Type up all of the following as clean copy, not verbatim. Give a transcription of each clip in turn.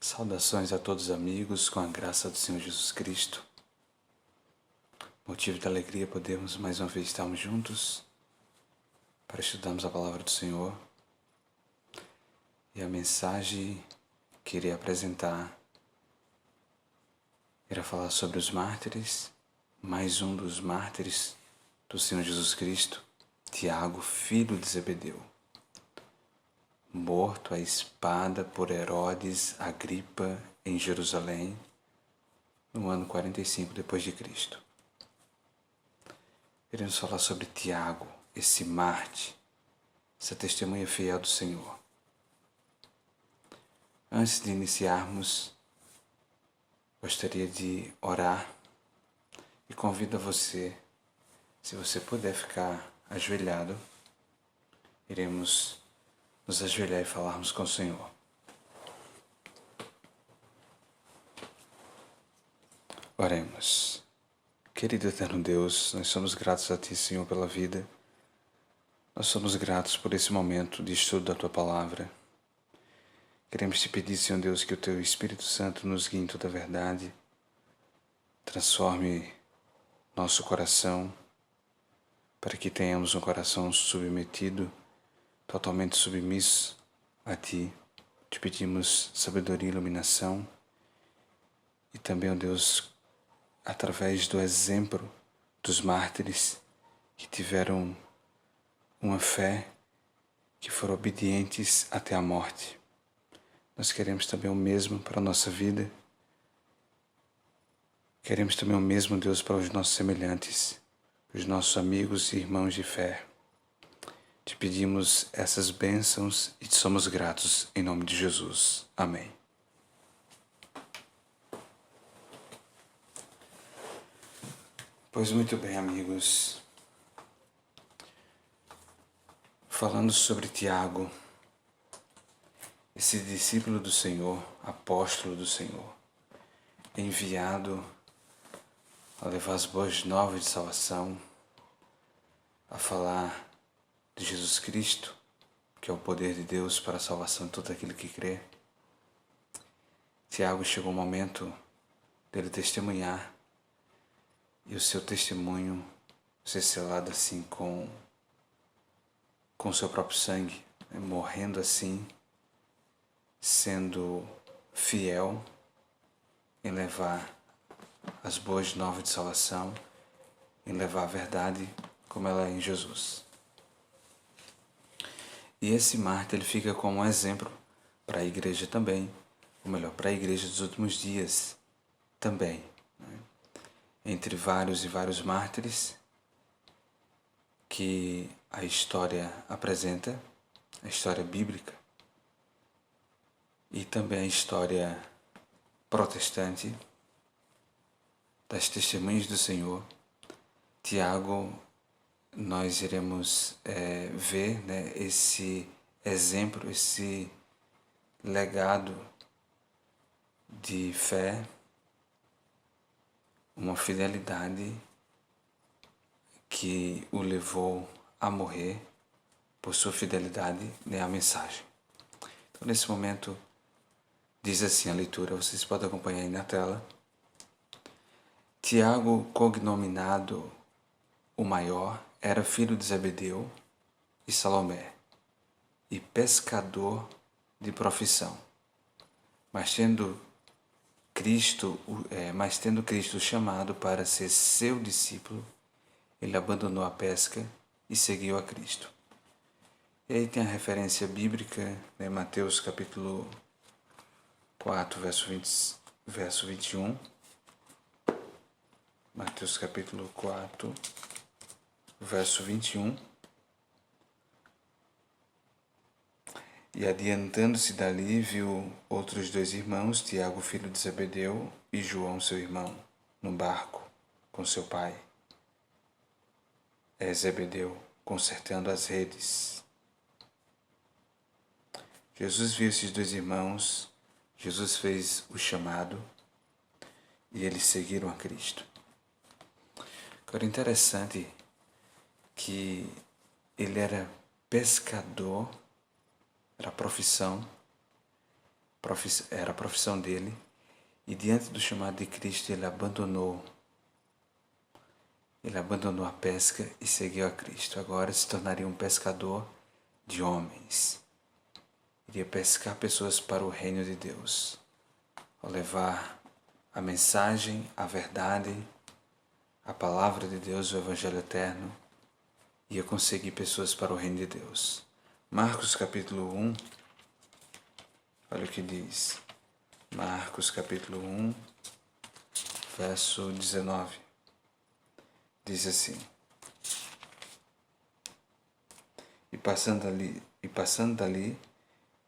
Saudações a todos os amigos, com a graça do Senhor Jesus Cristo. Motivo de alegria podermos mais uma vez estarmos juntos para estudarmos a palavra do Senhor. E a mensagem que irei apresentar irá falar sobre os mártires, mais um dos mártires do Senhor Jesus Cristo, Tiago, filho de Zebedeu, morto à espada por Herodes Agripa em Jerusalém, no ano 45 depois de Cristo. Iremos falar sobre Tiago, esse mártir, essa testemunha fiel do Senhor. Antes de iniciarmos, gostaria de orar e convido a você, se você puder ficar ajoelhado, iremos nos ajoelhar e falarmos com o Senhor. Oremos. Querido eterno Deus, nós somos gratos a Ti, Senhor, pela vida. Nós somos gratos por esse momento de estudo da Tua Palavra. Queremos Te pedir, Senhor Deus, que o Teu Espírito Santo nos guie em toda a verdade, transforme nosso coração, para que tenhamos um coração submetido, totalmente submisso a Ti. Te pedimos sabedoria e iluminação e também, ó Deus, através do exemplo dos mártires que tiveram uma fé, que foram obedientes até a morte. Nós queremos também o mesmo para a nossa vida. Queremos também o mesmo, Deus, para os nossos semelhantes, os nossos amigos e irmãos de fé. Te pedimos essas bênçãos e te somos gratos em nome de Jesus. Amém. Pois muito bem, amigos. Falando sobre Tiago, esse discípulo do Senhor, apóstolo do Senhor, enviado a levar as boas novas de salvação, a falar de Jesus Cristo, que é o poder de Deus para a salvação de todo aquele que crê. Tiago chegou o momento dele testemunhar e o seu testemunho ser selado assim com o seu próprio sangue, morrendo assim, sendo fiel em levar as boas novas de salvação, em levar a verdade como ela é em Jesus. E esse mártir ele fica como um exemplo para a igreja também, ou melhor, para a igreja dos últimos dias também. Entre vários e vários mártires que a história apresenta, a história bíblica e também a história protestante das testemunhas do Senhor, Tiago, nós iremos ver, esse exemplo, esse legado de fé, uma fidelidade que o levou a morrer por sua fidelidade à mensagem. Então, nesse momento, diz assim a leitura, vocês podem acompanhar aí na tela. Tiago, cognominado o maior, era filho de Zebedeu e Salomé, e pescador de profissão. Mas tendo Cristo o chamado para ser seu discípulo, ele abandonou a pesca e seguiu a Cristo. E aí tem a referência bíblica, Mateus capítulo 4, verso 21. Mateus capítulo 4, verso 21. E adiantando-se dali, viu outros dois irmãos, Tiago, filho de Zebedeu, e João, seu irmão, no barco com seu pai, Zebedeu, consertando as redes. Jesus viu esses dois irmãos, Jesus fez o chamado e eles seguiram a Cristo. Agora, interessante que ele era pescador, era a profissão, era a profissão dele, e diante do chamado de Cristo ele abandonou a pesca e seguiu a Cristo. Agora se tornaria um pescador de homens. Iria pescar pessoas para o reino de Deus, ao levar a mensagem, a verdade, a palavra de Deus, o Evangelho eterno, ia conseguir pessoas para o reino de Deus. Marcos capítulo 1, olha o que diz. Marcos capítulo 1, verso 19. Diz assim: E passando dali,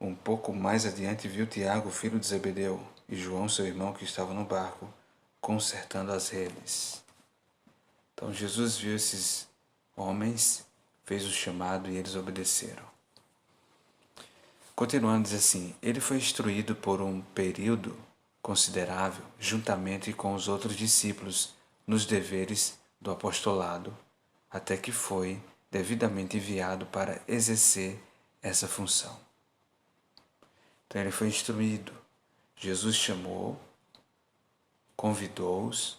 um pouco mais adiante, viu Tiago, filho de Zebedeu, e João, seu irmão, que estava no barco, consertando as redes. Então Jesus viu esses homens, fez o chamado e eles obedeceram. Continuando, diz assim: ele foi instruído por um período considerável, juntamente com os outros discípulos, nos deveres do apostolado, até que foi devidamente enviado para exercer essa função. Então ele foi instruído. Jesus chamou, convidou-os,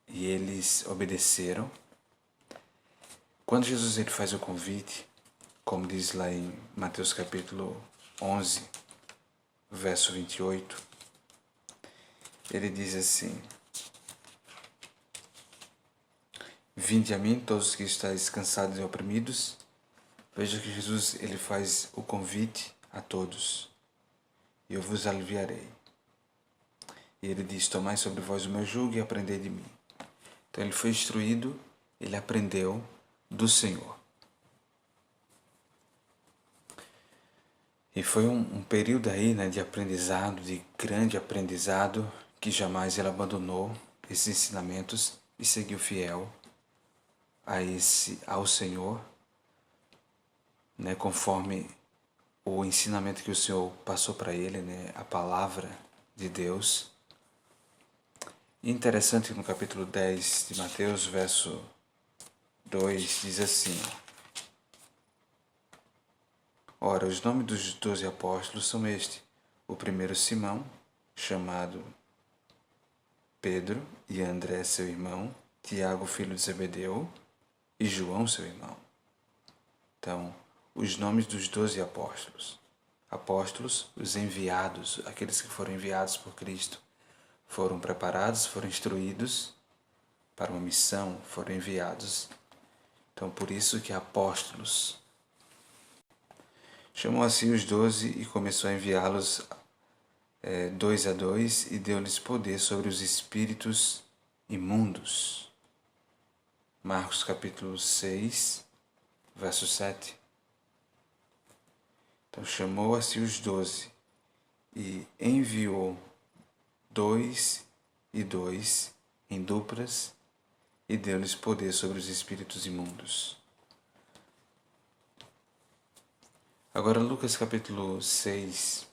e eles obedeceram. Quando Jesus ele faz o convite, como diz lá em Mateus capítulo 11, verso 28, ele diz assim: Vinde a mim, todos que estáis cansados e oprimidos. Veja que Jesus ele faz o convite a todos, e eu vos aliviarei. E ele diz: tomai sobre vós o meu jugo e aprendei de mim. Então ele foi instruído, ele aprendeu do Senhor. E foi um período aí, de aprendizado, de grande aprendizado, que jamais ele abandonou esses ensinamentos e seguiu fiel ao Senhor, conforme o ensinamento que o Senhor passou para ele, a palavra de Deus. E interessante que no capítulo 10 de Mateus, verso 2, diz assim: Ora, os nomes dos 12 apóstolos são este: o primeiro Simão, chamado Pedro, e André, seu irmão, Tiago, filho de Zebedeu, e João, seu irmão. Então, os nomes dos 12 apóstolos. Apóstolos, os enviados, aqueles que foram enviados por Cristo, foram preparados, foram instruídos para uma missão, foram enviados. Então, por isso que apóstolos. Chamou assim os 12 e começou a enviá-los 2 a 2 e deu-lhes poder sobre os espíritos imundos. Marcos capítulo 6, verso 7. Então chamou assim os 12 e enviou 2 e 2 em duplas e deu-lhes poder sobre os espíritos imundos. Agora Lucas capítulo 6.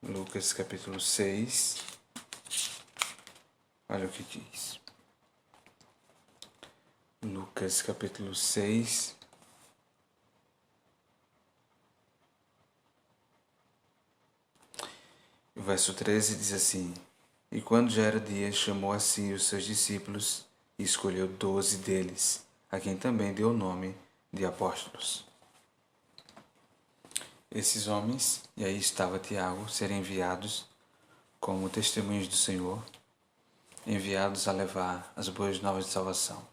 Lucas capítulo 6. Olha o que diz. Lucas capítulo 6. O verso 13 diz assim: E quando já era dia, chamou a si os seus discípulos e escolheu 12 deles, a quem também deu o nome de apóstolos. Esses homens, e aí estava Tiago, serem enviados como testemunhas do Senhor, enviados a levar as boas novas de salvação.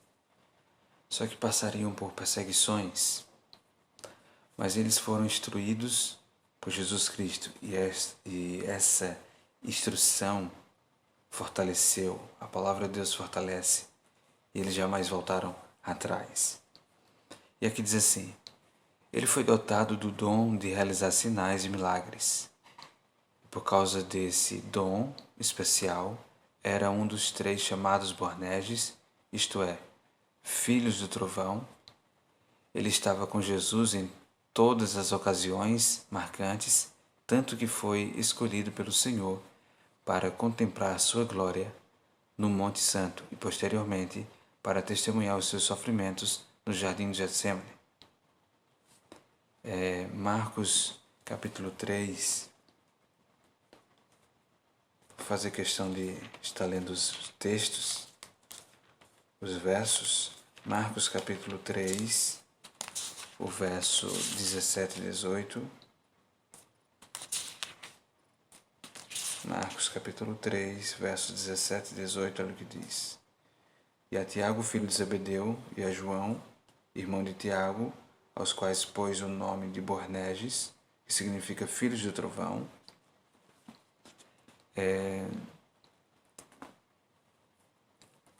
Só que passariam por perseguições, mas eles foram instruídos por Jesus Cristo, e essa instrução fortaleceu, a palavra de Deus fortalece, e eles jamais voltaram atrás. E aqui diz assim: ele foi dotado do dom de realizar sinais e milagres. Por causa desse dom especial, era um dos 3 chamados Boanerges, isto é, filhos do trovão. Ele estava com Jesus em todas as ocasiões marcantes, tanto que foi escolhido pelo Senhor para contemplar sua glória no Monte Santo e, posteriormente, para testemunhar os seus sofrimentos no jardim de Getsêmani. Marcos capítulo 3. Vou fazer questão de estar lendo os textos, os versos. Marcos capítulo 3, o verso 17 e 18. Marcos capítulo 3, versos 17 e 18, olha o que diz. E a Tiago, filho de Zebedeu, e a João, irmão de Tiago, aos quais pôs o nome de Boanerges, que significa filhos do trovão.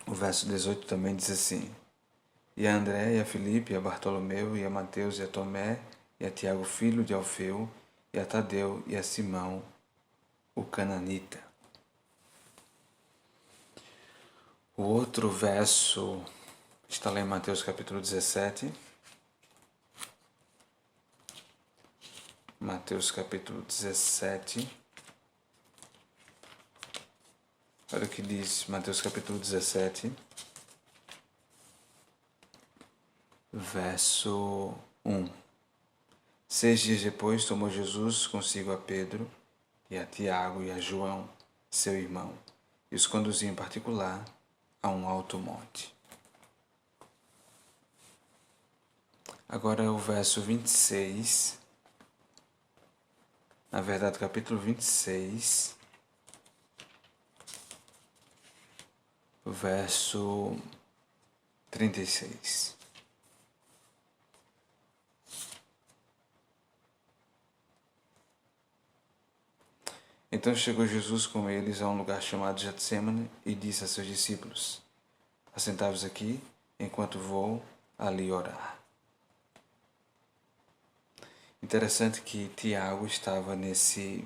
O verso 18 também diz assim: E a André, e a Filipe, e a Bartolomeu, e a Mateus, e a Tomé, e a Tiago, filho de Alfeu, e a Tadeu, e a Simão, o cananita. O outro verso está lá em Mateus capítulo 17. Mateus capítulo 17. Olha o que diz Mateus capítulo 17, verso 1. 6 dias depois tomou Jesus consigo a Pedro e a Tiago e a João, seu irmão, e os conduziu em particular a um alto monte. Agora o verso 26, na verdade capítulo 26, verso 36. Então chegou Jesus com eles a um lugar chamado Getsemane e disse a seus discípulos: Assentai-vos aqui, enquanto vou ali orar. Interessante que Tiago estava nesse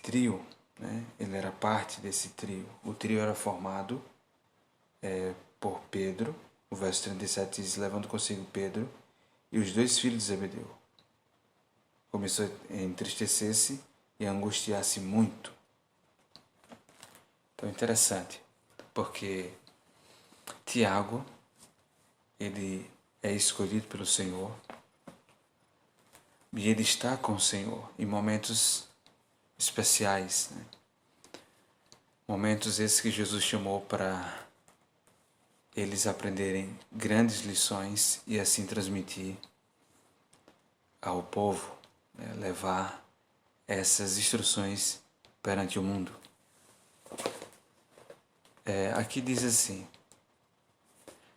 trio, né? Ele era parte desse trio. O trio era formado por Pedro, o verso 37 diz, levando consigo Pedro e os dois filhos de Zebedeu. Começou a entristecer-se e a angustiar-se muito. Então é interessante, porque Tiago, ele é escolhido pelo Senhor e ele está com o Senhor em momentos especiais, né? Momentos esses que Jesus chamou para eles aprenderem grandes lições e assim transmitir ao povo, né? Levar essas instruções perante o mundo. Aqui diz assim: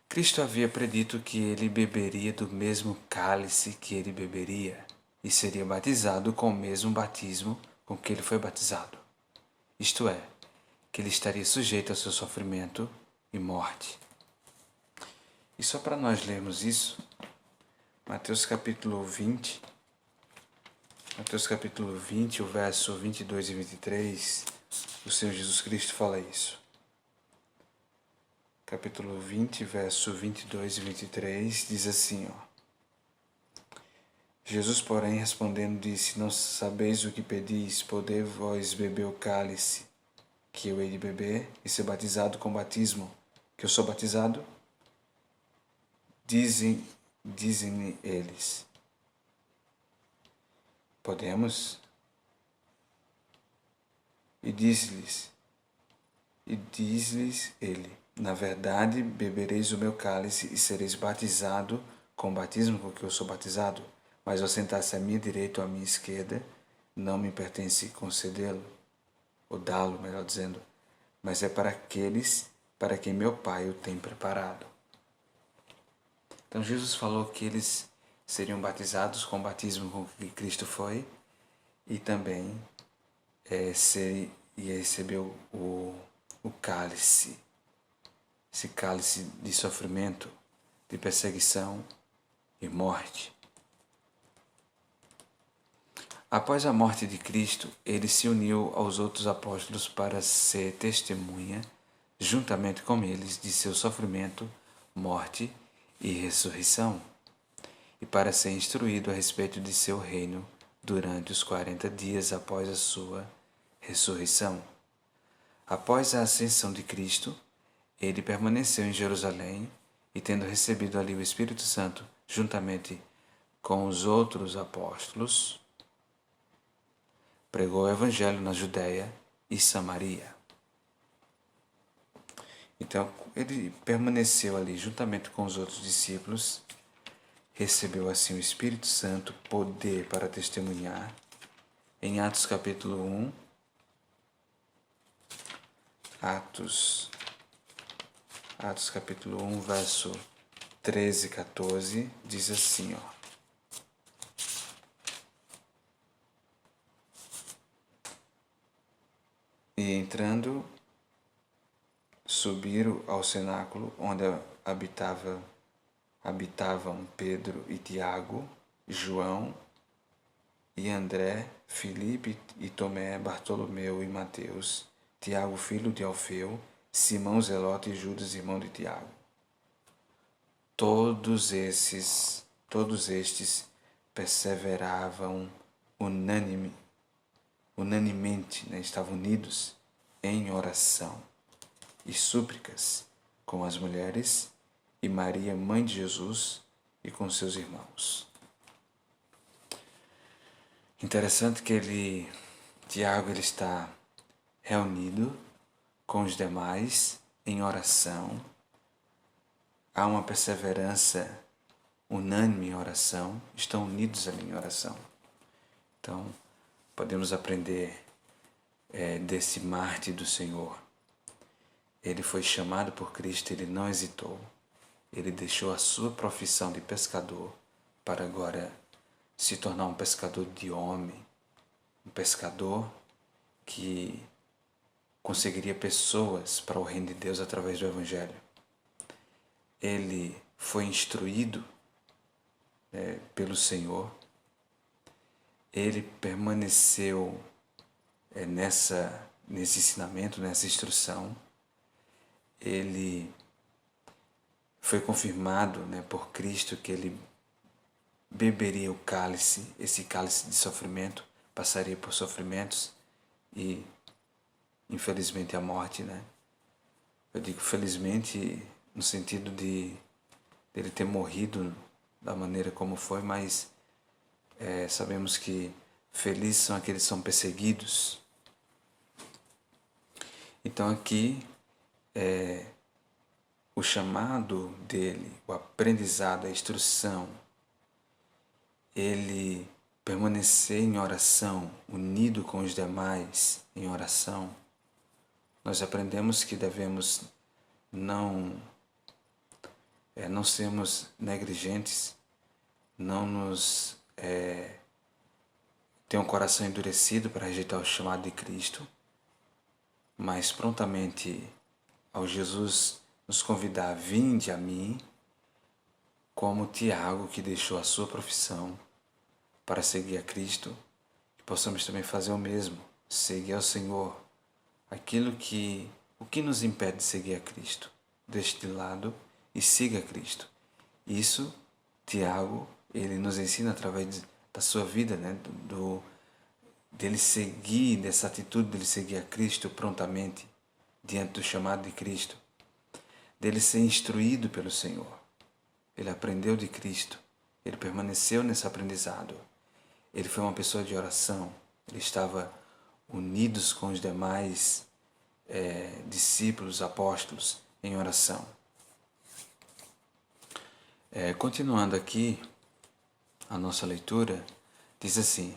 Cristo havia predito que ele beberia do mesmo cálice que ele beberia e seria batizado com o mesmo batismo com que ele foi batizado. Isto é, que ele estaria sujeito ao seu sofrimento e morte. E só para nós lermos isso, Mateus capítulo 20, o verso 22 e 23, o Senhor Jesus Cristo fala isso. Capítulo 20, verso 22 e 23, diz assim, Jesus, porém, respondendo, disse: Não sabeis o que pedis, poder vós beber o cálice que eu hei de beber e ser batizado com o batismo que eu sou batizado? Dizem eles: Podemos? E diz-lhes ele: Na verdade, bebereis o meu cálice e sereis batizado com o batismo com que eu sou batizado, mas ao sentar-se à minha direita ou à minha esquerda, não me pertence concedê-lo, ou dá-lo, melhor dizendo, mas é para aqueles para quem meu Pai o tem preparado. Então Jesus falou que eles seriam batizados com o batismo com que Cristo foi e também ia receber o cálice, esse cálice de sofrimento, de perseguição e morte. Após a morte de Cristo, ele se uniu aos outros apóstolos para ser testemunha, juntamente com eles, de seu sofrimento, morte e ressurreição, e para ser instruído a respeito de seu reino durante os 40 dias após a sua ressurreição. Após a ascensão de Cristo, ele permaneceu em Jerusalém e, tendo recebido ali o Espírito Santo, juntamente com os outros apóstolos, pregou o Evangelho na Judéia e Samaria. Então, ele permaneceu ali juntamente com os outros discípulos, recebeu assim o Espírito Santo, poder para testemunhar. Em Atos capítulo 1, Atos capítulo 1, verso 13 e 14, diz assim, ó. E entrando, subiram ao cenáculo, onde habitavam Pedro e Tiago, João e André, Filipe e Tomé, Bartolomeu e Mateus, Tiago, filho de Alfeu, Simão Zelote e Judas, irmão de Tiago. Todos estes perseveravam unanimemente, estavam unidos em oração e súplicas com as mulheres e Maria, mãe de Jesus, e com seus irmãos. Interessante que Tiago está reunido com os demais em oração. Há uma perseverança unânime em oração, estão unidos ali em oração. Então, podemos aprender desse mártir do Senhor. Ele foi chamado por Cristo, ele não hesitou. Ele deixou a sua profissão de pescador para agora se tornar um pescador de homem, um pescador que conseguiria pessoas para o reino de Deus através do Evangelho. Ele foi instruído pelo Senhor, ele permaneceu nesse ensinamento, nessa instrução, ele foi confirmado por Cristo que ele beberia o cálice, esse cálice de sofrimento, passaria por sofrimentos e, infelizmente, a morte, Eu digo felizmente no sentido de ele ter morrido da maneira como foi, mas sabemos que felizes são aqueles que são perseguidos. Então aqui o chamado dele, o aprendizado, a instrução, ele permanecer em oração, unido com os demais em oração, nós aprendemos que devemos não sermos negligentes, não nos ter um coração endurecido para rejeitar o chamado de Cristo, mas prontamente ao Jesus nos convidar, vinde a mim, como Tiago, que deixou a sua profissão para seguir a Cristo, que possamos também fazer o mesmo, seguir ao Senhor. O que nos impede de seguir a Cristo? Deixe de lado e siga a Cristo. Isso, Tiago, ele nos ensina através da sua vida, dele seguir, dessa atitude dele seguir a Cristo prontamente, diante do chamado de Cristo, dele ser instruído pelo Senhor. Ele aprendeu de Cristo, ele permaneceu nesse aprendizado. Ele foi uma pessoa de oração, ele estava unidos com os demais discípulos, apóstolos, em oração. Continuando aqui a nossa leitura, diz assim: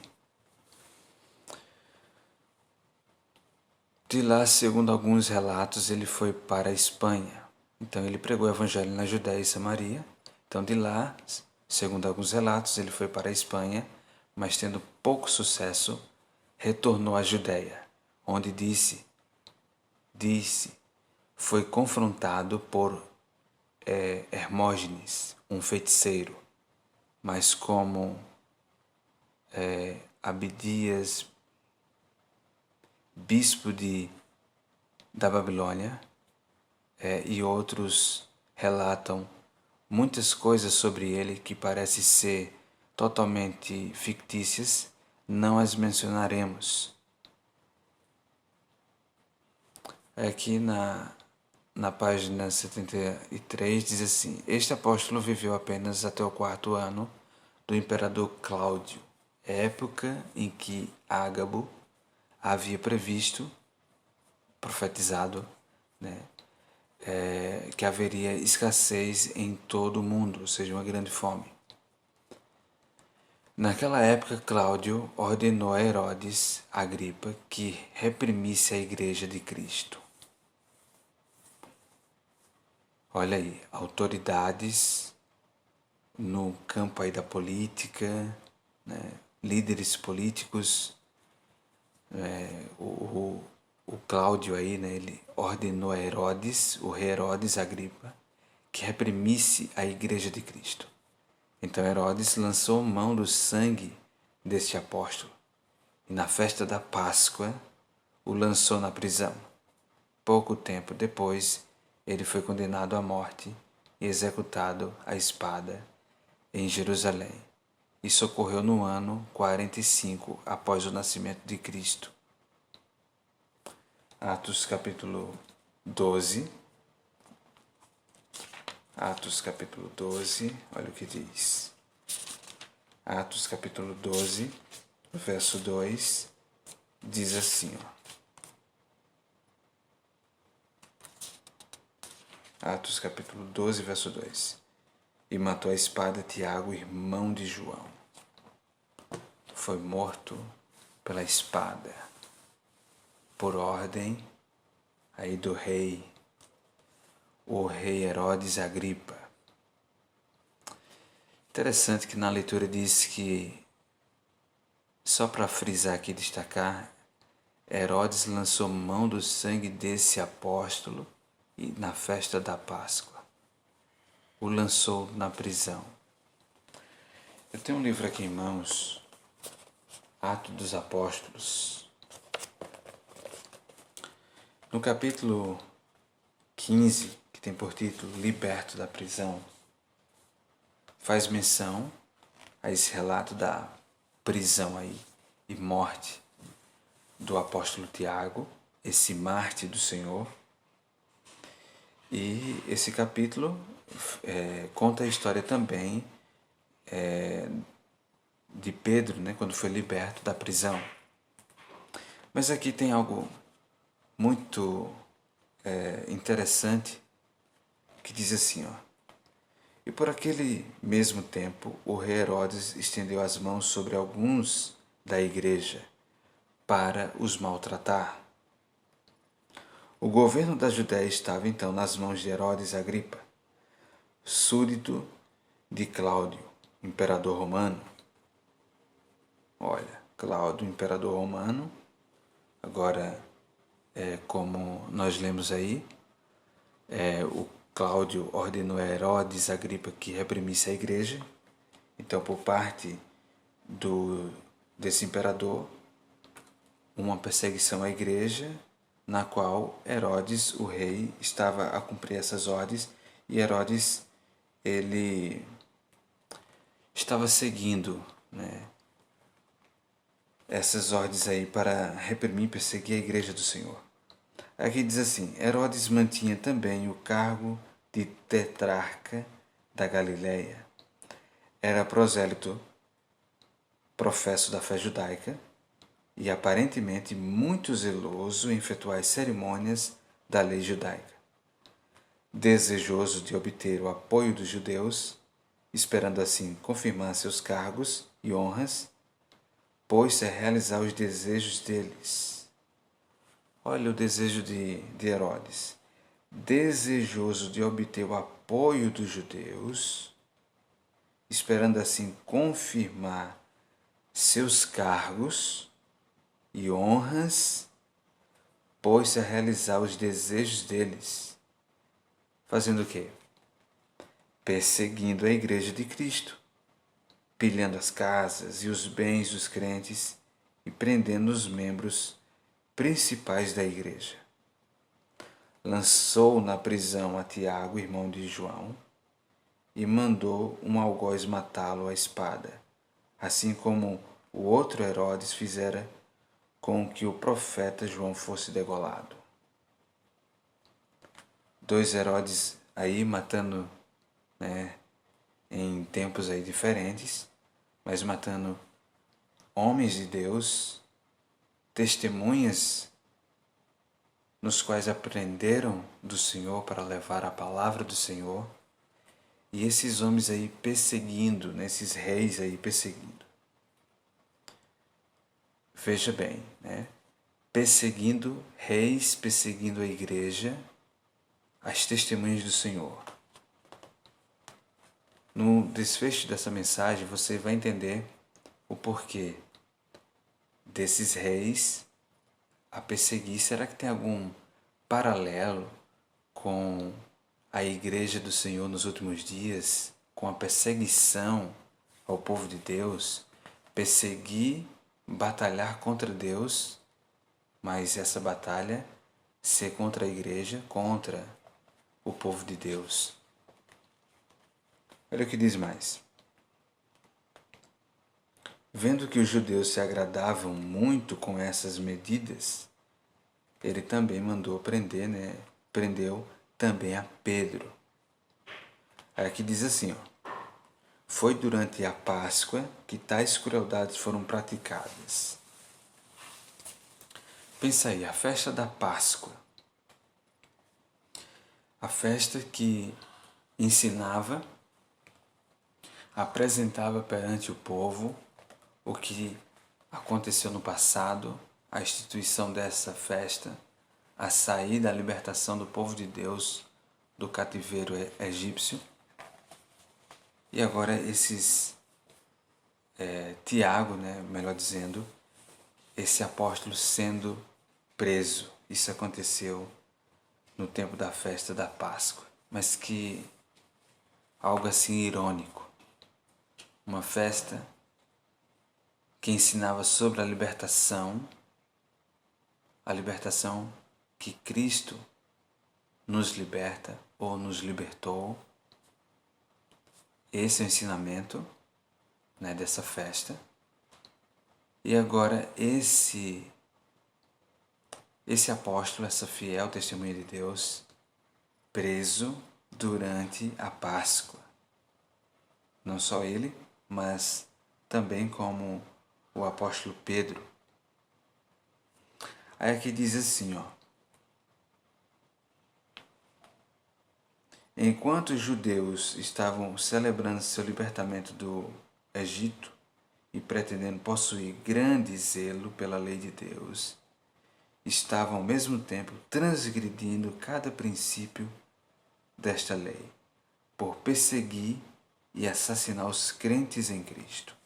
de lá, segundo alguns relatos, ele foi para a Espanha. Então ele pregou o Evangelho na Judéia e Samaria. Então de lá, segundo alguns relatos, ele foi para a Espanha, mas tendo pouco sucesso, retornou à Judéia, onde disse, foi confrontado por Hermógenes, um feiticeiro, mas como Abdias, bispo da Babilônia, e outros relatam muitas coisas sobre ele que parecem ser totalmente fictícias, não as mencionaremos. Aqui na página 73 diz assim: este apóstolo viveu apenas até o 4º ano do imperador Cláudio, época em que Ágabo havia previsto, profetizado, né, que haveria escassez em todo o mundo, ou seja, uma grande fome. Naquela época, Cláudio ordenou a Herodes Agripa que reprimisse a Igreja de Cristo. Olha aí, autoridades no campo aí da política, né, líderes políticos, o Cláudio aí, né, ele ordenou a Herodes, o rei Herodes Agripa, que reprimisse a Igreja de Cristo. Então Herodes lançou mão do sangue deste apóstolo e na festa da Páscoa o lançou na prisão. Pouco tempo depois, ele foi condenado à morte e executado à espada em Jerusalém. Isso ocorreu no ano 45 após o nascimento de Cristo. Atos capítulo 12. Atos capítulo 12, olha o que diz. Atos capítulo 12, verso 2, diz assim, Atos capítulo 12, verso 2. E matou a espada Tiago, irmão de João. Foi morto pela espada, por ordem aí do rei, o rei Herodes Agripa. Interessante que na leitura diz que, só para frisar aqui e destacar, Herodes lançou mão do sangue desse apóstolo e na festa da Páscoa. O lançou na prisão. Eu tenho um livro aqui em mãos, Atos dos Apóstolos. No capítulo 15, que tem por título Liberto da Prisão, faz menção a esse relato da prisão aí e morte do apóstolo Tiago, esse mártir do Senhor. E esse capítulo conta a história também de Pedro, né, quando foi liberto da prisão. Mas aqui tem algo muito interessante que diz assim, E por aquele mesmo tempo, o rei Herodes estendeu as mãos sobre alguns da igreja para os maltratar. O governo da Judéia estava então nas mãos de Herodes Agripa, súdito de Cláudio, imperador romano. Olha, Cláudio, imperador romano. Agora, como nós lemos aí, o Cláudio ordenou a Herodes Agripa que reprimisse a igreja. Então, por parte desse imperador, uma perseguição à igreja, na qual Herodes, o rei, estava a cumprir essas ordens, e Herodes, ele estava seguindo, né, essas ordens aí para reprimir e perseguir a igreja do Senhor. Aqui diz assim, Herodes mantinha também o cargo de tetrarca da Galileia. Era prosélito, professo da fé judaica, e aparentemente muito zeloso em efetuar as cerimônias da lei judaica. Desejoso de obter o apoio dos judeus, esperando assim confirmar seus cargos e honras, pôs-se a realizar os desejos deles. Olha o desejo de Herodes. Desejoso de obter o apoio dos judeus, esperando assim confirmar seus cargos e honras, pôs-se a realizar os desejos deles. Fazendo o quê? Perseguindo a igreja de Cristo, pilhando as casas e os bens dos crentes e prendendo os membros principais da igreja. Lançou na prisão a Tiago, irmão de João, e mandou um algoz matá-lo à espada, assim como o outro Herodes fizera com que o profeta João fosse degolado. Dois Herodes aí matando, né, em tempos aí diferentes, mas matando homens de Deus, testemunhas nos quais aprenderam do Senhor para levar a palavra do Senhor, e esses homens aí perseguindo, né, esses reis aí perseguindo. Veja bem, né? Perseguindo reis, perseguindo a igreja, as testemunhas do Senhor. No desfecho dessa mensagem, você vai entender o porquê desses reis a perseguir. Será que tem algum paralelo com a igreja do Senhor nos últimos dias, com a perseguição ao povo de Deus? Perseguir, batalhar contra Deus, mas essa batalha ser contra a igreja, contra o povo de Deus. Olha o que diz mais. Vendo que os judeus se agradavam muito com essas medidas, ele também mandou prender, né? Prendeu também a Pedro. Aí aqui diz assim, ó. Foi durante a Páscoa que tais crueldades foram praticadas. Pensa aí, a festa da Páscoa. A festa que ensinava, apresentava perante o povo o que aconteceu no passado, a instituição dessa festa, a saída, a libertação do povo de Deus do cativeiro egípcio. E agora Tiago, né, melhor dizendo, esse apóstolo sendo preso. Isso aconteceu no tempo da festa da Páscoa. Mas que algo assim irônico. Uma festa que ensinava sobre a libertação que Cristo nos liberta ou nos libertou. Esse é o ensinamento, né, dessa festa. E agora esse apóstolo, essa fiel testemunha de Deus, preso durante a Páscoa. Não só ele, mas também como o apóstolo Pedro. Aí aqui diz assim, ó. Enquanto os judeus estavam celebrando seu libertamento do Egito e pretendendo possuir grande zelo pela lei de Deus, estavam ao mesmo tempo transgredindo cada princípio desta lei, por perseguir e assassinar os crentes em Cristo.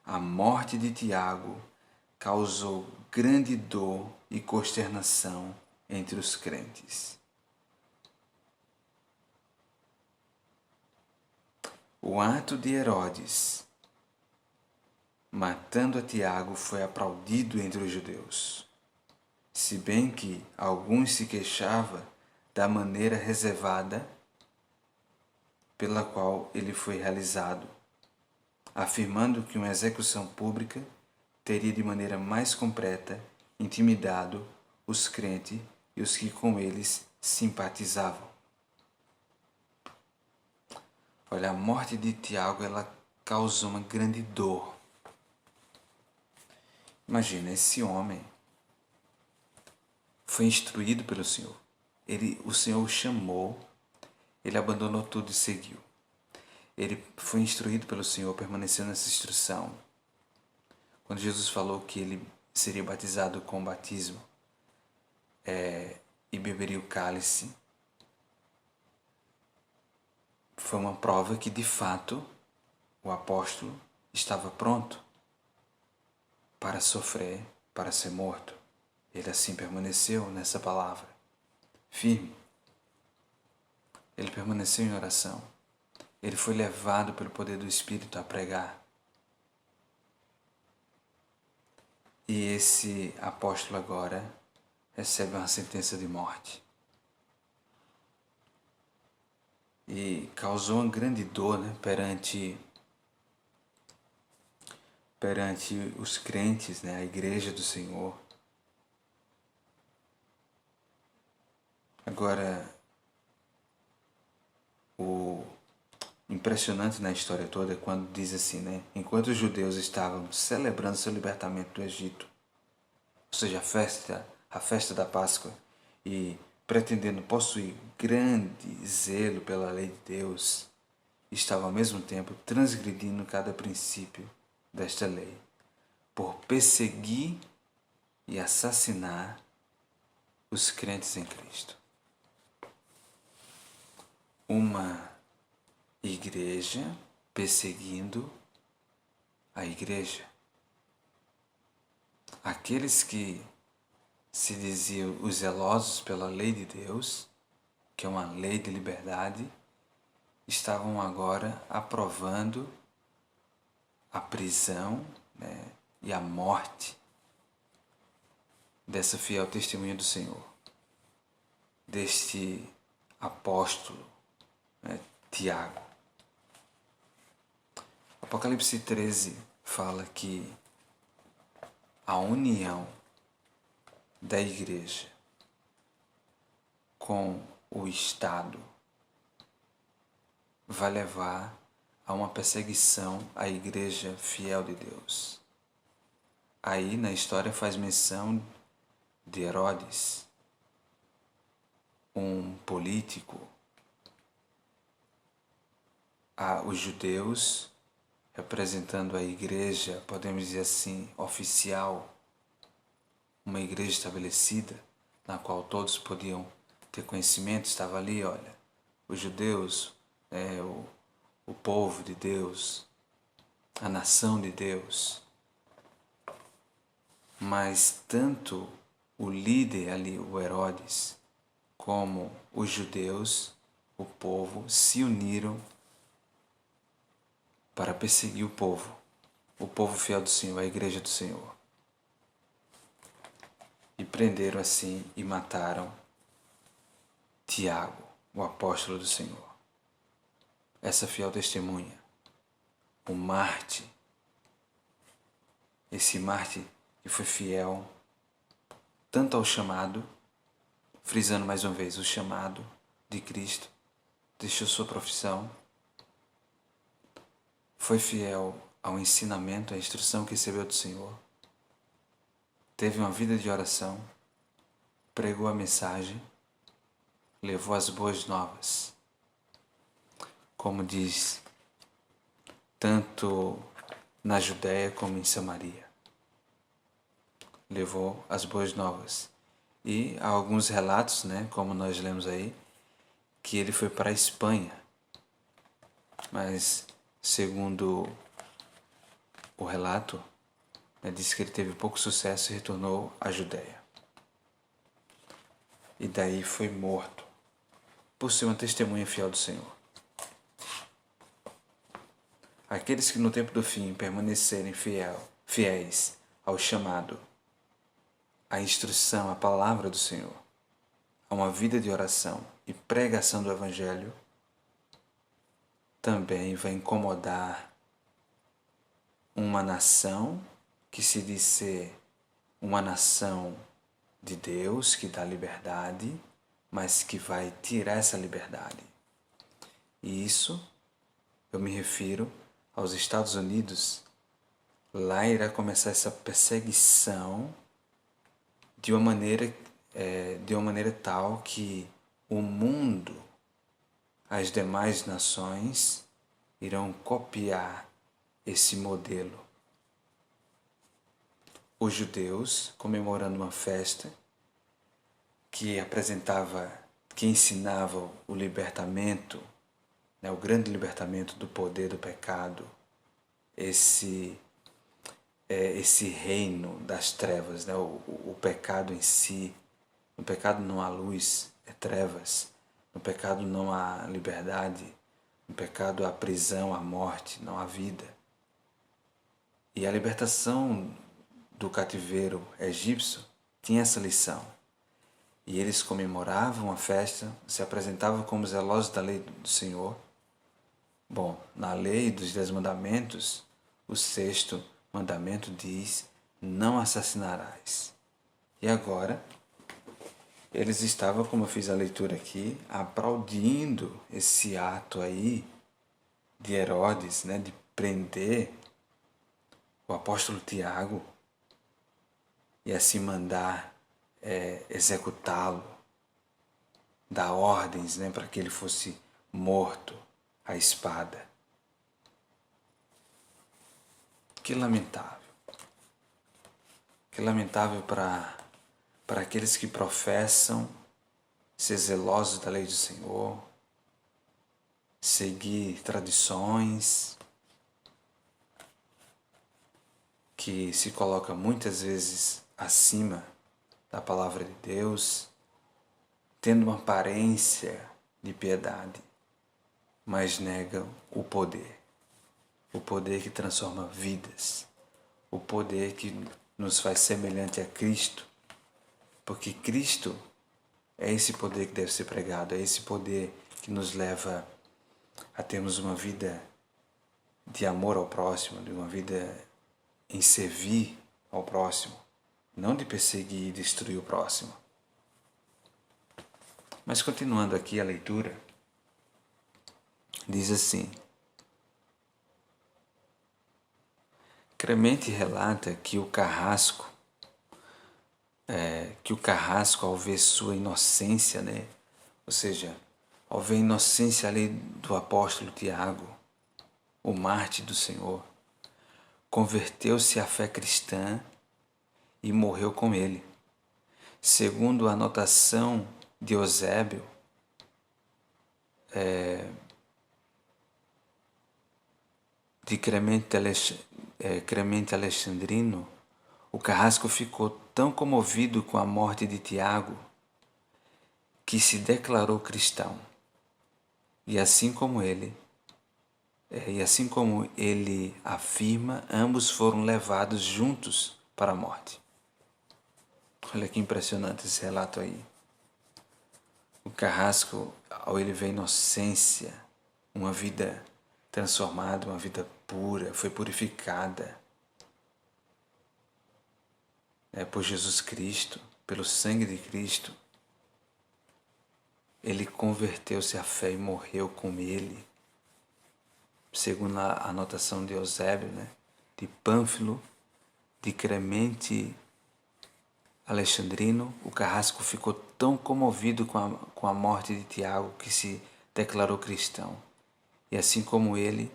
A morte de Tiago causou grande dor e consternação entre os crentes. O ato de Herodes matando a Tiago foi aplaudido entre os judeus, se bem que alguns se queixavam da maneira reservada pela qual ele foi realizado, afirmando que uma execução pública teria de maneira mais completa intimidado os crentes e os que com eles simpatizavam. Olha, a morte de Tiago, ela causou uma grande dor. Imagina, esse homem foi instruído pelo Senhor. O Senhor o chamou, ele abandonou tudo e seguiu. Ele foi instruído pelo Senhor, permaneceu nessa instrução. Quando Jesus falou que ele seria batizado com o batismo e beberia o cálice, foi uma prova que, de fato, o apóstolo estava pronto para sofrer, para ser morto. Ele assim permaneceu nessa palavra, firme. Ele permaneceu em oração. Ele foi levado pelo poder do Espírito a pregar. E esse apóstolo agora recebe uma sentença de morte. E causou uma grande dor, né, perante os crentes, né, a igreja do Senhor. Agora, em impressionante na história toda é quando diz assim, né? Enquanto os judeus estavam celebrando seu libertamento do Egito, ou seja, a festa da Páscoa, e pretendendo possuir grande zelo pela lei de Deus, estavam ao mesmo tempo transgredindo cada princípio desta lei, por perseguir e assassinar os crentes em Cristo. Uma igreja perseguindo a igreja. Aqueles que se diziam os zelosos pela lei de Deus, que é uma lei de liberdade, estavam agora aprovando a prisão, né, e a morte dessa fiel testemunha do Senhor, deste apóstolo, né, Tiago. Apocalipse 13 fala que a união da igreja com o Estado vai levar a uma perseguição à igreja fiel de Deus. Aí na história faz menção de Herodes, um político, os judeus representando a igreja, podemos dizer assim, oficial, uma igreja estabelecida, na qual todos podiam ter conhecimento, estava ali, olha, os judeus, o povo de Deus, a nação de Deus. Mas tanto o líder ali, o Herodes, como os judeus, o povo, se uniram para perseguir o povo fiel do Senhor, a igreja do Senhor. E prenderam assim e mataram Tiago, o apóstolo do Senhor. Essa fiel testemunha, o mártir, esse mártir que foi fiel tanto ao chamado, frisando mais uma vez o chamado de Cristo, deixou sua profissão, foi fiel ao ensinamento, à instrução que recebeu do Senhor, teve uma vida de oração, pregou a mensagem, levou as boas novas. Como diz, tanto na Judéia como em Samaria. Levou as boas novas. E há alguns relatos, né, como nós lemos aí, que ele foi para a Espanha. Mas, segundo o relato, diz que ele teve pouco sucesso e retornou à Judéia. E daí foi morto, por ser uma testemunha fiel do Senhor. Aqueles que no tempo do fim permanecerem fiéis ao chamado, à instrução, à palavra do Senhor, a uma vida de oração e pregação do Evangelho, também vai incomodar uma nação que se diz ser uma nação de Deus, que dá liberdade, mas que vai tirar essa liberdade. E isso, eu me refiro aos Estados Unidos. Lá irá começar essa perseguição de uma maneira tal que o mundo, as demais nações, irão copiar esse modelo. Os judeus comemorando uma festa que ensinava o libertamento, né, o grande libertamento do poder do pecado, esse reino das trevas, né, o pecado em si. No pecado não há luz, é trevas. No pecado não há liberdade. No pecado há prisão, há morte, não há vida. E a libertação do cativeiro egípcio tinha essa lição. E eles comemoravam a festa, se apresentavam como zelosos da lei do Senhor. Bom, na lei dos 10 mandamentos, o 6º mandamento diz: não assassinarás. E agora, eles estavam, como eu fiz a leitura aqui, aplaudindo esse ato aí de Herodes, né, de prender o apóstolo Tiago e assim mandar executá-lo, dar ordens, né, para que ele fosse morto à espada. Que lamentável. Que lamentável para aqueles que professam ser zelosos da lei do Senhor, seguir tradições, que se coloca muitas vezes acima da palavra de Deus, tendo uma aparência de piedade, mas negam o poder que transforma vidas, o poder que nos faz semelhante a Cristo, porque Cristo é esse poder que deve ser pregado, é esse poder que nos leva a termos uma vida de amor ao próximo, de uma vida em servir ao próximo, não de perseguir e destruir o próximo. Mas continuando aqui a leitura, diz assim: Clemente relata que o carrasco, ao ver sua inocência, né? Ou seja, ao ver a inocência ali do apóstolo Tiago, o mártir do Senhor, converteu-se à fé cristã e morreu com ele. Segundo a anotação de Eusébio, de Clemente Alexandrino, o carrasco ficou tão comovido com a morte de Tiago que se declarou cristão. E assim como ele afirma, ambos foram levados juntos para a morte. Olha que impressionante esse relato aí. O carrasco, ao ele ver a inocência, uma vida transformada, uma vida pura, foi purificada por Jesus Cristo, pelo sangue de Cristo, ele converteu-se à fé e morreu com ele. Segundo a anotação de Eusébio, né, de Pânfilo, de Clemente Alexandrino, o carrasco ficou tão comovido com a morte de Tiago que se declarou cristão. E assim como ele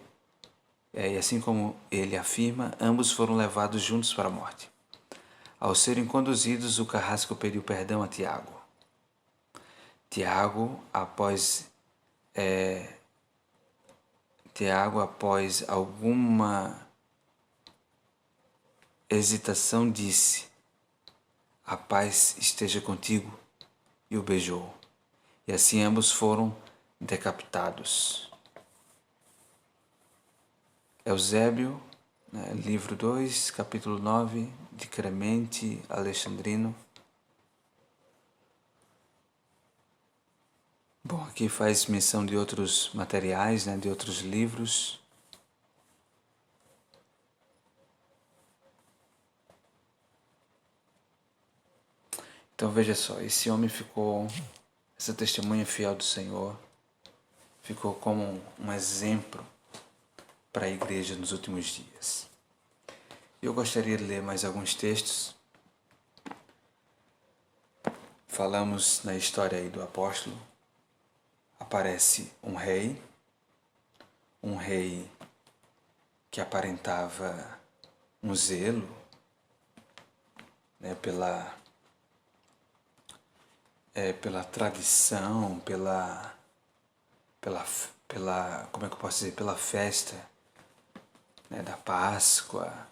afirma, ambos foram levados juntos para a morte. Ao serem conduzidos, o carrasco pediu perdão a Tiago. Tiago, após alguma hesitação, disse: "A paz esteja contigo", e o beijou. E assim ambos foram decapitados. Eusébio, livro 2, capítulo 9, de Clemente Alexandrino. Bom, aqui faz menção de outros materiais, de outros livros. Então veja só, essa testemunha fiel do Senhor, ficou como um exemplo para a igreja nos últimos dias. Eu gostaria de ler mais alguns textos. Falamos na história aí do apóstolo. Aparece um rei que aparentava um zelo, pela tradição, como é que eu posso dizer, pela festa, da Páscoa,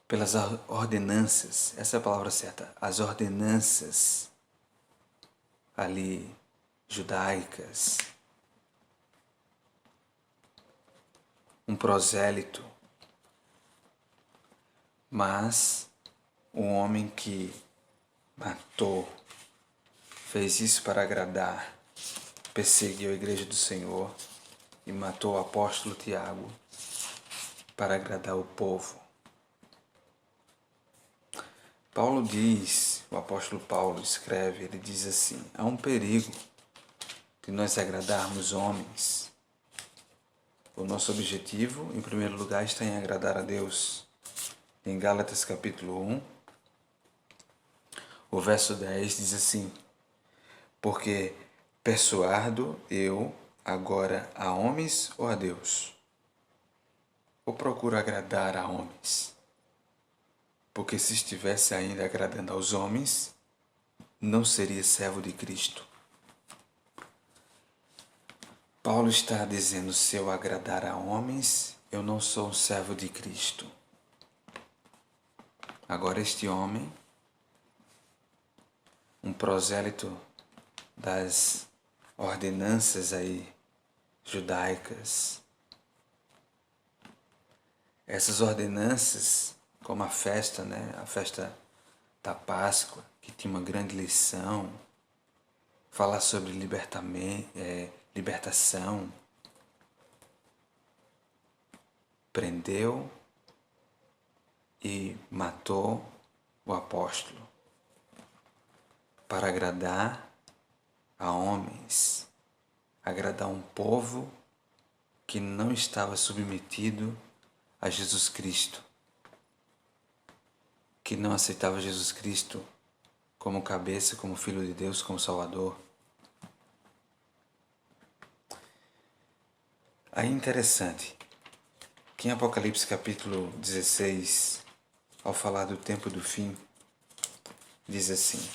pelas ordenanças, essa é a palavra certa, as ordenanças ali judaicas, um prosélito, mas um homem que fez isso para agradar, perseguiu a igreja do Senhor e matou o apóstolo Tiago para agradar o povo. O apóstolo Paulo escreve, ele diz assim: há um perigo de nós agradarmos homens O nosso objetivo, em primeiro lugar, está em agradar a Deus. Em Gálatas capítulo 1, o verso 10 diz assim: porque persuado eu agora a homens ou a Deus? Ou procuro agradar a homens? Porque se estivesse ainda agradando aos homens, não seria servo de Cristo. Paulo está dizendo: se eu agradar a homens, eu não sou um servo de Cristo. Agora este homem, um prosélito das ordenanças aí judaicas, essas ordenanças, como a festa, a festa da Páscoa, que tinha uma grande lição, falar sobre libertação, prendeu e matou o apóstolo para agradar a homens, agradar um povo que não estava submetido a Jesus Cristo, que não aceitava Jesus Cristo como cabeça, como Filho de Deus, como Salvador. Aí interessante que em Apocalipse capítulo 16, ao falar do tempo do fim, diz assim,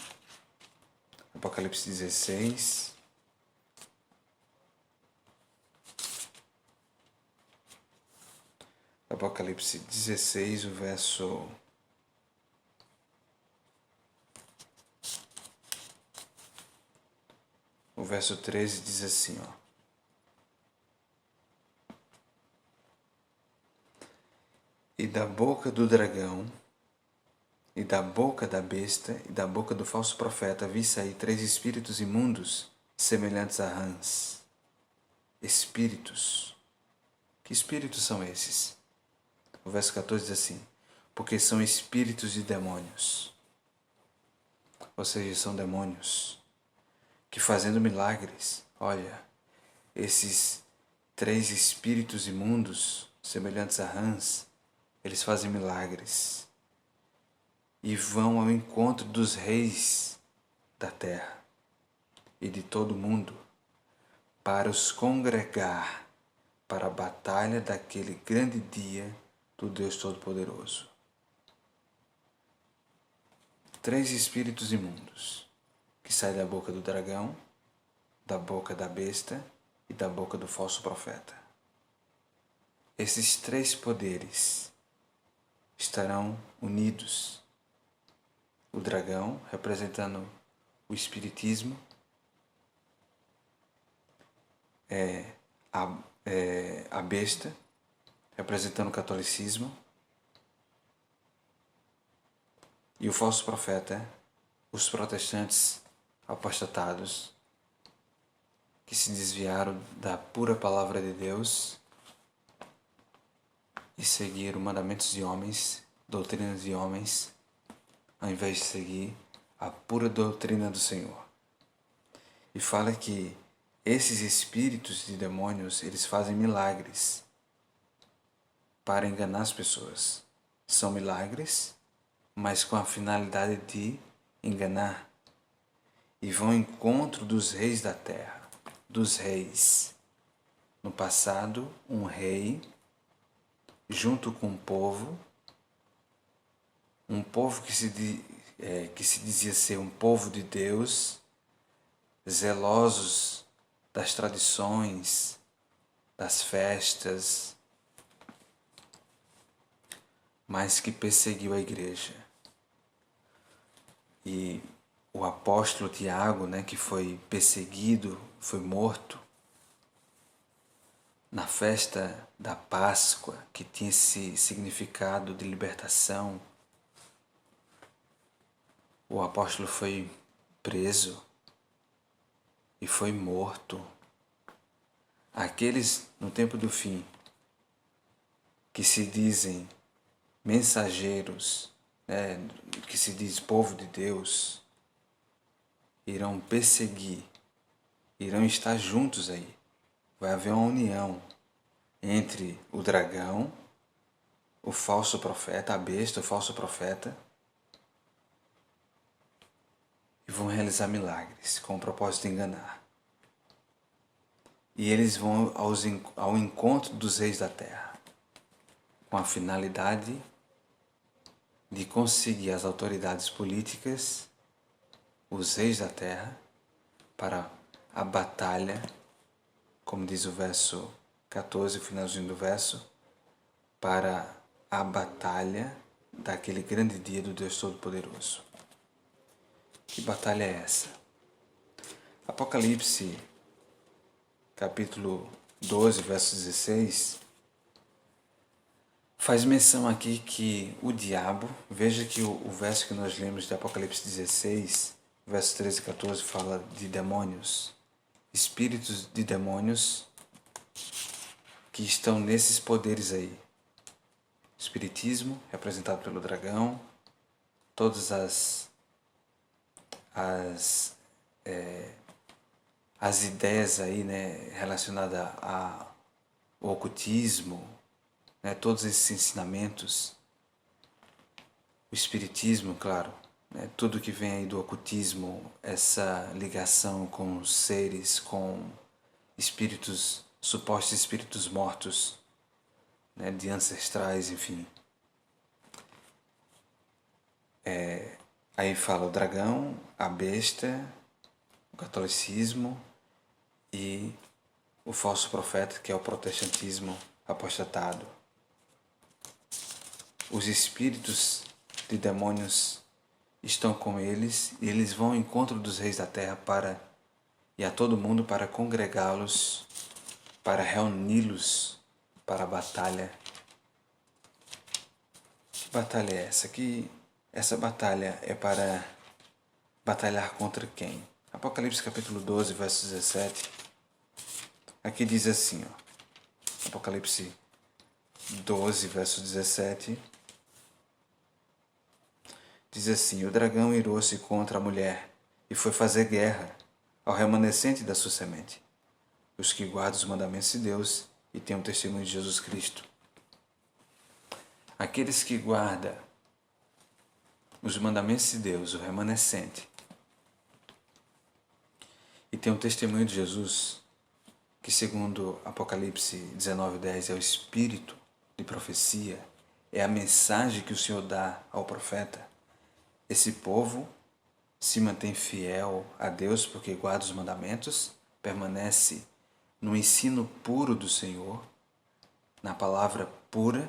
Apocalipse 16, Apocalipse 16, o verso 13 diz assim, ó. E da boca do dragão, e da boca da besta, e da boca do falso profeta, vi sair 3 espíritos imundos, semelhantes a rãs. Espíritos. Que espíritos são esses? O verso 14 diz assim, porque são espíritos de demônios. Ou seja, são demônios que fazendo milagres, olha, esses 3 espíritos imundos, semelhantes a rãs, eles fazem milagres e vão ao encontro dos reis da terra e de todo o mundo para os congregar para a batalha daquele grande dia do Deus Todo-Poderoso. 3 espíritos imundos que saem da boca do dragão, da boca da besta e da boca do falso profeta. Esses 3 poderes estarão unidos. O dragão, representando o espiritismo, a besta, representando o catolicismo, e o falso profeta, os protestantes apostatados, que se desviaram da pura palavra de Deus e seguiram mandamentos de homens, doutrinas de homens, ao invés de seguir a pura doutrina do Senhor. E fala que esses espíritos de demônios, eles fazem milagres para enganar as pessoas. São milagres, mas com a finalidade de enganar. E vão ao encontro dos reis da terra, dos reis. No passado, um rei, junto com um povo que se dizia ser um povo de Deus, zelosos das tradições, das festas, mas que perseguiu a igreja. E o apóstolo Tiago, que foi perseguido, foi morto na festa da Páscoa, que tinha esse significado de libertação. O apóstolo foi preso e foi morto. Aqueles no tempo do fim que se dizem mensageiros, que se diz povo de Deus, irão perseguir, irão estar juntos aí. Vai haver uma união entre o dragão, o falso profeta, a besta, o falso profeta, e vão realizar milagres com o propósito de enganar. E eles vão ao encontro dos reis da terra, com a finalidade de conseguir as autoridades políticas, os reis da terra, para a batalha, como diz o verso 14, o finalzinho do verso, para a batalha daquele grande dia do Deus Todo-Poderoso. Que batalha é essa? Apocalipse, capítulo 12, verso 16, faz menção aqui que o diabo, veja que o verso que nós lemos de Apocalipse 16, verso 13 e 14, fala de demônios, espíritos de demônios que estão nesses poderes aí. Espiritismo, representado pelo dragão, todas as ideias aí, né, relacionadas ao ocultismo, né, todos esses ensinamentos, o espiritismo, claro, né, tudo que vem aí do ocultismo, essa ligação com os seres, com espíritos, supostos espíritos mortos, né, de ancestrais, enfim. Aí fala o dragão, a besta, o catolicismo e o falso profeta, que é o protestantismo apostatado. Os espíritos de demônios estão com eles e eles vão ao encontro dos reis da terra e a todo mundo para congregá-los, para reuni-los para a batalha. Que batalha é essa? Essa batalha é para batalhar contra quem? Apocalipse capítulo 12, verso 17. Aqui diz assim, ó, Apocalipse 12, verso 17. Diz assim: o dragão irou-se contra a mulher e foi fazer guerra ao remanescente da sua semente, os que guardam os mandamentos de Deus e têm o testemunho de Jesus Cristo. Aqueles que guardam os mandamentos de Deus, o remanescente, e têm o testemunho de Jesus, que segundo Apocalipse 19:10 é o espírito de profecia, é a mensagem que o Senhor dá ao profeta. Esse povo se mantém fiel a Deus porque guarda os mandamentos, permanece no ensino puro do Senhor, na palavra pura,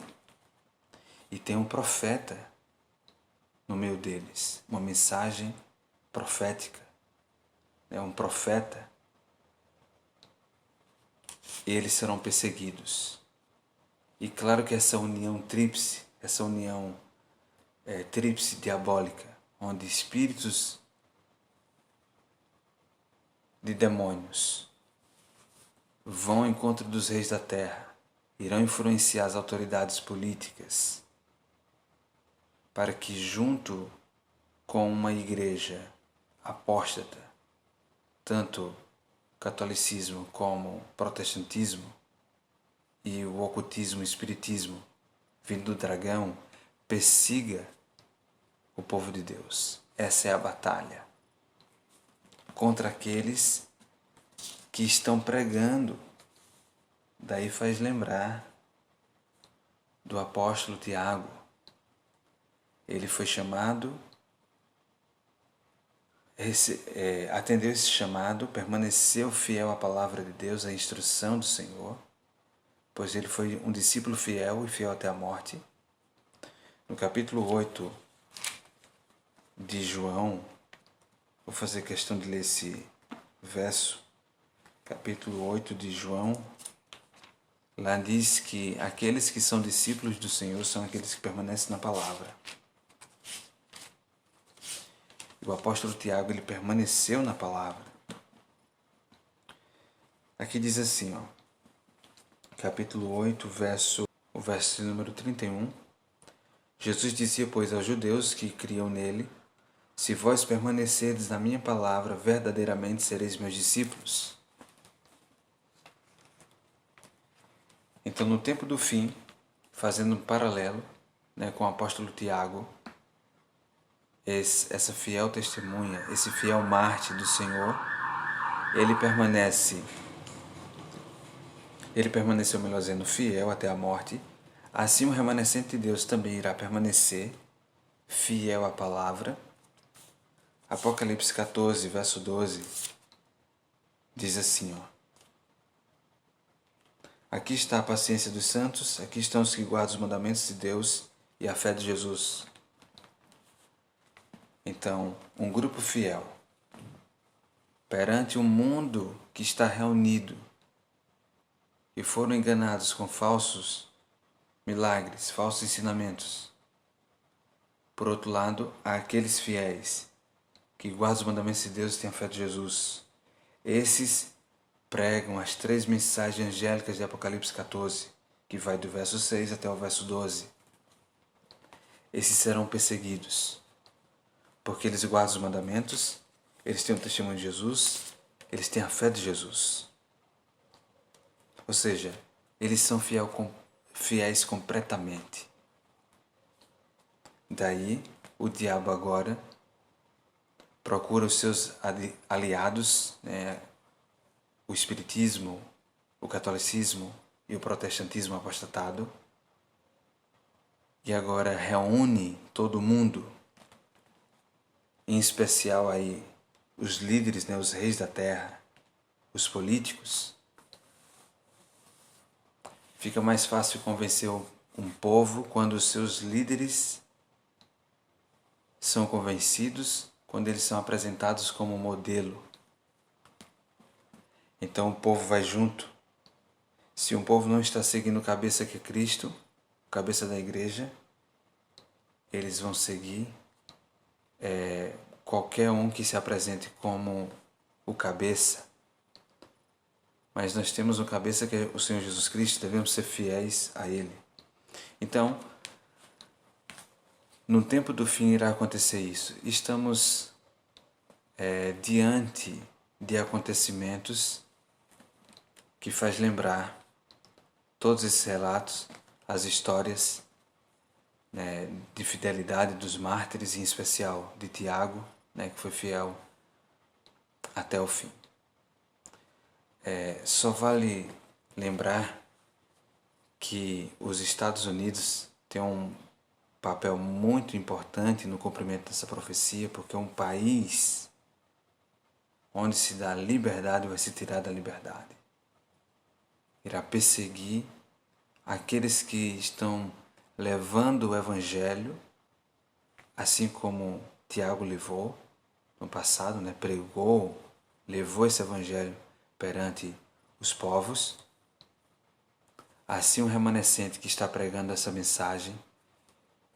e tem um profeta no meio deles, uma mensagem profética, um profeta. Eles serão perseguidos. E claro que essa união tríplice, essa união tríplice diabólica, onde espíritos de demônios vão ao encontro dos reis da terra, irão influenciar as autoridades políticas para que, junto com uma igreja apóstata, tanto catolicismo como protestantismo e o ocultismo e espiritismo vindo do dragão, persiga o povo de Deus. Essa é a batalha contra aqueles que estão pregando. Daí faz lembrar do apóstolo Tiago. Ele foi chamado, atendeu esse chamado, permaneceu fiel à palavra de Deus, à instrução do Senhor, pois ele foi um discípulo fiel e fiel até a morte. No capítulo 8 de João, vou fazer questão de ler esse verso, capítulo 8 de João, lá diz que aqueles que são discípulos do Senhor são aqueles que permanecem na palavra. E o apóstolo Tiago, ele permaneceu na palavra. Aqui diz assim, capítulo 8, o verso número 31. Jesus dizia, pois, aos judeus que criam nele: se vós permanecerdes na minha palavra, verdadeiramente sereis meus discípulos. Então, no tempo do fim, fazendo um paralelo, né, com o apóstolo Tiago, essa fiel testemunha, esse fiel mártir do Senhor, ele permaneceu, melhor dizendo, fiel até a morte. Assim o remanescente de Deus também irá permanecer fiel à palavra. Apocalipse 14, verso 12, diz assim, ó: aqui está a paciência dos santos, aqui estão os que guardam os mandamentos de Deus e a fé de Jesus. Então, um grupo fiel perante um mundo que está reunido e foram enganados com falsos milagres, falsos ensinamentos. Por outro lado, há aqueles fiéis que guardam os mandamentos de Deus e têm a fé de Jesus. Esses pregam as 3 mensagens angélicas de Apocalipse 14, que vai do verso 6 até o verso 12. Esses serão perseguidos, porque eles guardam os mandamentos, eles têm o testemunho de Jesus, eles têm a fé de Jesus. Ou seja, eles são fiéis completamente. Daí, o diabo agora procura os seus aliados, né, o espiritismo, o catolicismo e o protestantismo apostatado, e agora reúne todo mundo, em especial aí os líderes, né, os reis da terra, os políticos. Fica mais fácil convencer um povo quando os seus líderes são convencidos, quando eles são apresentados como modelo. Então o povo vai junto. Se um povo não está seguindo a cabeça que é Cristo, cabeça da igreja, eles vão seguir qualquer um que se apresente como o cabeça. Mas nós temos um cabeça que é o Senhor Jesus Cristo, devemos ser fiéis a Ele. Então, no tempo do fim irá acontecer isso. Estamos diante de acontecimentos que faz lembrar todos esses relatos, as histórias, né, de fidelidade dos mártires, em especial de Tiago, né, que foi fiel até o fim. Só vale lembrar que os Estados Unidos têm um papel muito importante no cumprimento dessa profecia, porque é um país onde se dá liberdade vai se tirar da liberdade. Irá perseguir aqueles que estão levando o Evangelho, assim como Tiago levou no passado, né? Pregou, levou esse Evangelho perante os povos. Assim, o remanescente que está pregando essa mensagem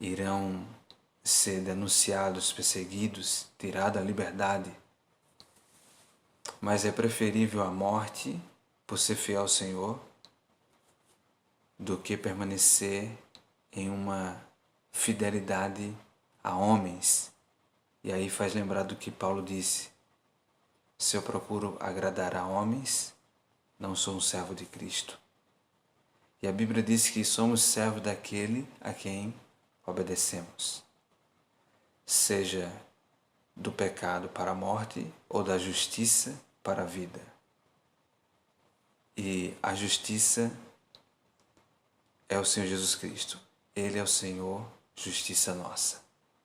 irão ser denunciados, perseguidos, tirados da liberdade. Mas é preferível a morte por ser fiel ao Senhor do que permanecer em uma fidelidade a homens. E aí faz lembrar do que Paulo disse: se eu procuro agradar a homens, não sou um servo de Cristo. E a Bíblia diz que somos servos daquele a quem obedecemos, seja do pecado para a morte ou da justiça para a vida. E a justiça é o Senhor Jesus Cristo. Ele é o Senhor, justiça nossa.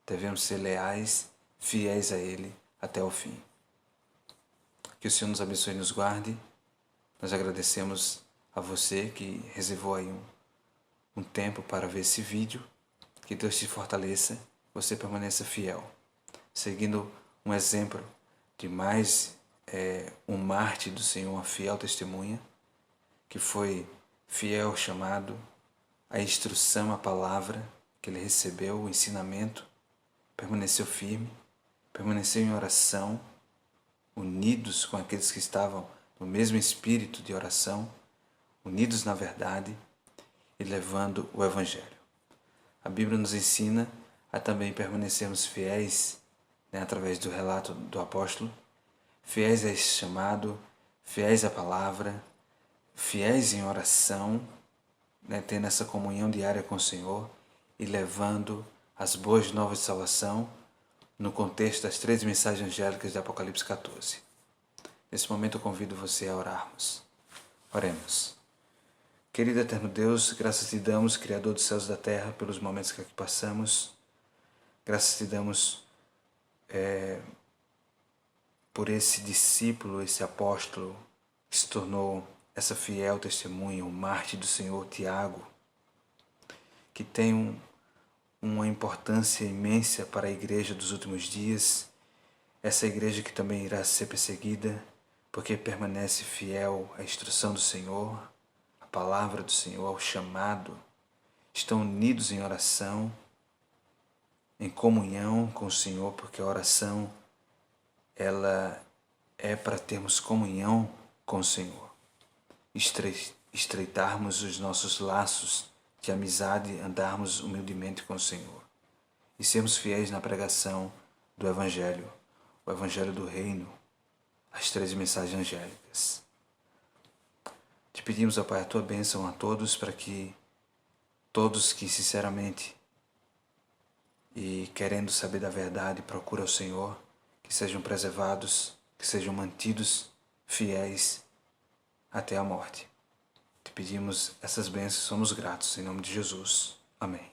Devemos ser leais, fiéis a Ele até o fim. Que o Senhor nos abençoe e nos guarde. Nós agradecemos a você que reservou aí um tempo para ver esse vídeo. Que Deus te fortaleça, você permaneça fiel, seguindo um exemplo de mais um mártir do Senhor, uma fiel testemunha, que foi fiel ao chamado, à instrução, à palavra que ele recebeu, o ensinamento, permaneceu firme, permaneceu em oração, unidos com aqueles que estavam no mesmo espírito de oração, unidos na verdade e levando o Evangelho. A Bíblia nos ensina a também permanecermos fiéis, né, através do relato do apóstolo, fiéis a esse chamado, fiéis à palavra, fiéis em oração, tendo essa comunhão diária com o Senhor e levando as boas novas de salvação no contexto das 3 mensagens angélicas de Apocalipse 14. Nesse momento eu convido você a orarmos. Oremos. Querido eterno Deus, graças te damos, Criador dos céus e da terra, pelos momentos que aqui passamos. Graças te damos por esse discípulo, esse apóstolo que se tornou essa fiel testemunha, o mártir do Senhor, Tiago, que tem uma importância imensa para a igreja dos últimos dias, essa igreja que também irá ser perseguida, porque permanece fiel à instrução do Senhor, à palavra do Senhor, ao chamado, estão unidos em oração, em comunhão com o Senhor, porque a oração, ela é para termos comunhão com o Senhor, estreitarmos os nossos laços de amizade, andarmos humildemente com o Senhor e sermos fiéis na pregação do Evangelho, o Evangelho do Reino, as 3 mensagens angélicas. Te pedimos, ó Pai, a Tua bênção a todos, para que todos que sinceramente e querendo saber da verdade procuram o Senhor, que sejam preservados, que sejam mantidos fiéis até a morte. Te pedimos essas bênçãos, somos gratos, em nome de Jesus. Amém.